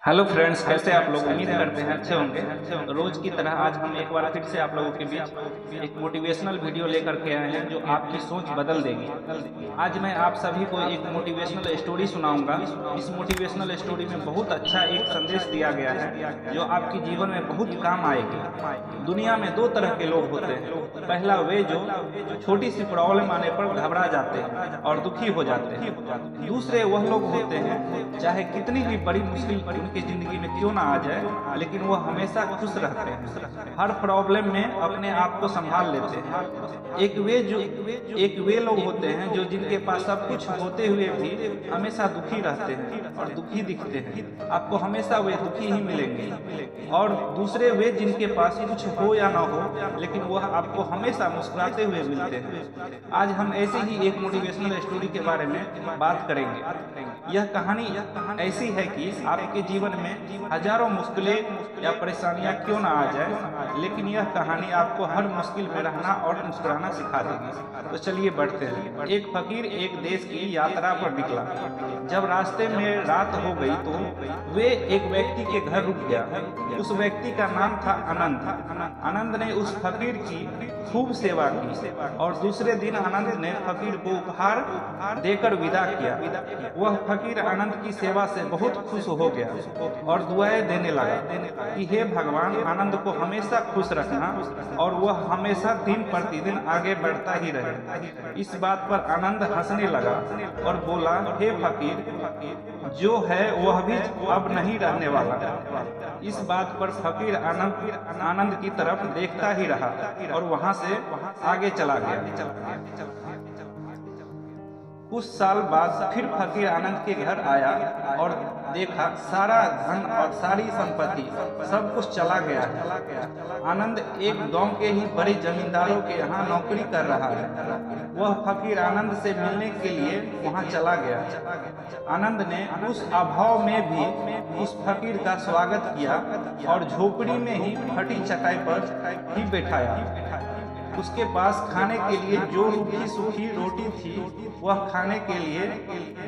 Hello friends, कैसे आप लोग? उम्मीद करते हैं अच्छे होंगे। रोज की तरह आज हम एक बार फिर से आप लोगों के बीच एक मोटिवेशनल वीडियो लेकर के आए हैं जो आपकी सोच बदल देगी। आज मैं आप सभी को एक मोटिवेशनल स्टोरी सुनाऊंगा। इस मोटिवेशनल स्टोरी में बहुत अच्छा एक संदेश दिया गया है जो आपके जीवन में बहुत काम आएगी। दुनिया में दो तरह के लोग होते हैं। पहला वे जो छोटी सी प्रॉब्लम आने पर घबरा जाते हैं और दुखी हो जाते हैं। दूसरे वह लोग होते हैं चाहे कितनी भी बड़ी मुश्किल उनकी जिंदगी में क्यों ना आ जाए, लेकिन वो हमेशा खुश रहते हैं, हर प्रॉब्लम में अपने आप को संभाल लेते हैं। एक वे लोग होते हैं जो जिनके पास सब कुछ होते हुए भी हमेशा दुखी रहते हैं और दुखी दिखते हैं। आपको हमेशा वे दुखी ही मिलेंगे। और दूसरे वे जिनके पास कुछ हो या ना हो, लेकिन वह आपको हमेशा मुस्कुराते हुए मिलते हैं। आज हम ऐसे ही एक मोटिवेशनल स्टोरी के बारे में बात करेंगे। यह कहानी ऐसी है कि आपके जीवन में हजारों मुश्किलें या परेशानियां क्यों ना आ जाए, लेकिन यह कहानी आपको हर मुश्किल में रहना और मुस्कुराना सिखा देगी। तो चलिए बढ़ते हैं। एक फकीर एक देश की यात्रा पर निकला। जब रास्ते में रात हो गई तो वे एक व्यक्ति के घर रुक गया। उस व्यक्ति का नाम था आनंद। आनंद ने उस फकीर की खूब सेवा की और दूसरे दिन आनंद ने फकीर को उपहार देकर विदा किया। वह फकीर आनंद की सेवा से बहुत खुश हो गया और दुआएं देने लगा कि हे भगवान, आनंद को हमेशा खुश रखना और वह हमेशा दिन प्रतिदिन आगे बढ़ता ही रहे। इस बात पर आनंद हंसने लगा और बोला, हे फकीर, जो है वह भी अब नहीं रहने वाला। इस बात पर फकीर आनंद की तरफ देखता ही रहा और वहां से आगे चला गया। कुछ साल बाद फिर फकीर आनंद के घर आया और देखा सारा धन और सारी संपत्ति सब कुछ चला गया है। आनंद एक गांव के ही बड़े जमींदारों के यहाँ नौकरी कर रहा है। वह फकीर आनंद से मिलने के लिए वहाँ चला गया। आनंद ने उस अभाव में भी उस फकीर का स्वागत किया और झोपड़ी में ही फटी चटाई पर ही बैठाया। उसके पास खाने के लिए जो रूखी सूखी रोटी थी वह खाने के लिए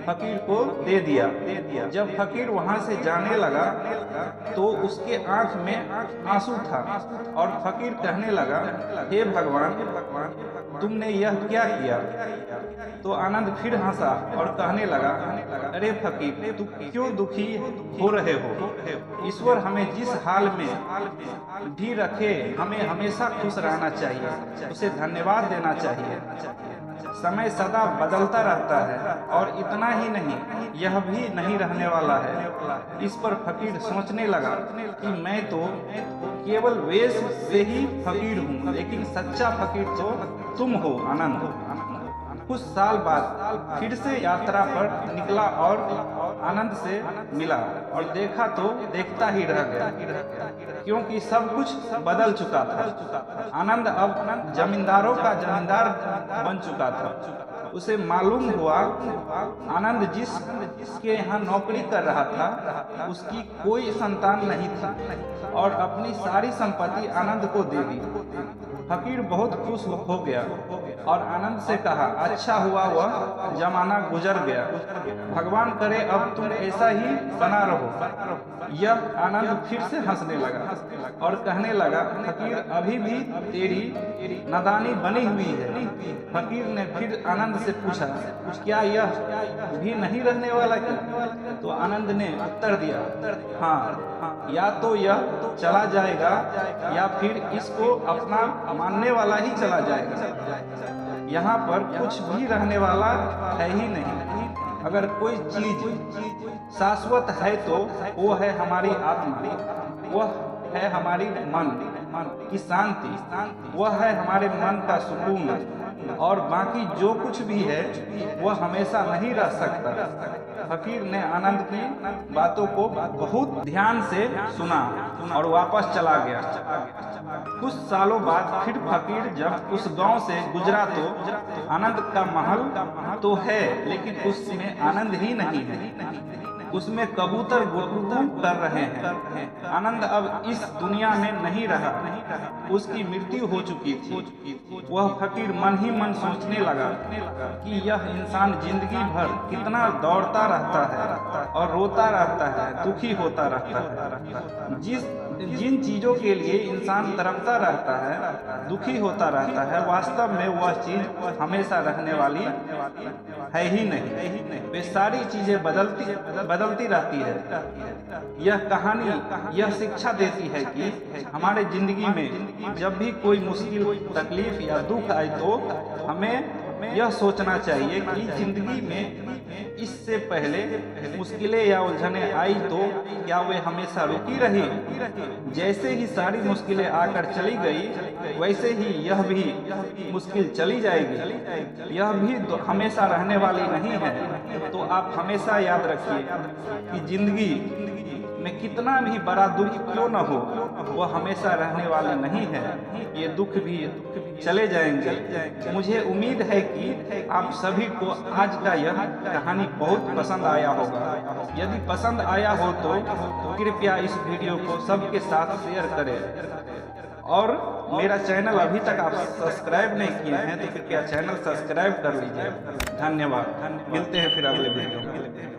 फकीर को दे दिया। जब फकीर वहां से जाने लगा तो उसके आंख में आंसू था और फकीर कहने लगा, हे भगवान, तुमने यह क्या किया? तो आनंद फिर हंसा और कहने लगा, अरे फकीर, तुम क्यों दुखी हो रहे हो? ईश्वर हमें जिस हाल में भी रखे, हमें हमेशा खुश रहना चाहिए, उसे धन्यवाद देना चाहिए। समय सदा बदलता रहता है और इतना ही नहीं, यह भी नहीं रहने वाला है। इस पर फकीर सोचने लगा कि मैं तो केवल वेश से ही फकीर हूँ, लेकिन सच्चा फकीर तो तुम हो आनंद। कुछ साल बाद फिर से यात्रा पर निकला और आनंद से मिला और देखा तो देखता ही रह गया, क्योंकि सब कुछ बदल चुका था। आनंद अब जमींदारों का जमींदार बन चुका था। उसे मालूम हुआ आनंद जिसके यहाँ नौकरी कर रहा था उसकी कोई संतान नहीं थी और अपनी सारी संपत्ति आनंद को दे दी। फकीर बहुत खुश हो गया और आनंद से कहा, अच्छा हुआ वह जमाना गुजर गया। भगवान करे अब तुम ऐसा ही बना रहो। यह आनंद फिर से हंसने लगा और कहने लगा, फकीर, अभी भी तेरी नादानी बनी हुई है। फकीर ने फिर आनंद से पूछा, क्या यह भी नहीं रहने वाला क्या? तो आनंद ने उत्तर दिया, हाँ, या तो यह चला जाएगा या फिर इसको अपना मानने वाला ही चला जाएगा। यहाँ पर कुछ भी रहने वाला है ही नहीं। अगर कोई चीज शाश्वत है तो वो है हमारी आत्मा, वह है हमारी मन की शांति, वह है हमारे मन का सुकून, और बाकी जो कुछ भी है वह हमेशा नहीं रह सकता। फकीर ने आनंद की बातों को बहुत ध्यान से सुना और वापस चला गया। कुछ सालों बाद फिर फकीर जब उस गांव से गुजरा तो आनंद का महल तो है, लेकिन उसमें आनंद ही नहीं है। उसमें कबूतर गुटगुट कर रहे हैं। आनंद अब इस दुनिया में नहीं रहा, उसकी मृत्यु हो चुकी थी। वह फकीर मन ही मन सोचने लगा कि यह इंसान जिंदगी भर कितना दौड़ता रहता है और रोता रहता है, दुखी होता रहता है। जिन चीजों के लिए इंसान तड़पता रहता है, दुखी होता रहता है, वास्तव में वह चीज हमेशा रहने वाली है ही नहीं। वे सारी चीजें बदलती रहती है। यह कहानी यह शिक्षा देती है कि हमारे जिंदगी में जब भी कोई मुश्किल, तकलीफ या दुख आए तो हमें यह सोचना चाहिए कि जिंदगी में इससे पहले मुश्किलें या उलझने आई तो क्या वे हमेशा रुकी रही? जैसे ही सारी मुश्किलें आकर चली गई, वैसे ही यह भी मुश्किल चली जाएगी। यह भी हमेशा रहने वाली नहीं है। तो आप हमेशा याद रखिए कि जिंदगी में कितना भी बड़ा दुख क्यों न हो, वह हमेशा रहने वाला नहीं है। ये दुख भी चले जाएंगे। मुझे उम्मीद है कि आप सभी को आज का यह कहानी बहुत पसंद आया होगा। यदि पसंद आया हो तो कृपया इस वीडियो को सबके साथ शेयर करें। और मेरा चैनल अभी तक आप सब्सक्राइब नहीं किए हैं तो कृपया चैनल सब्सक्राइब कर लीजिए। धन्यवाद। मिलते हैं फिर अगले वीडियो में।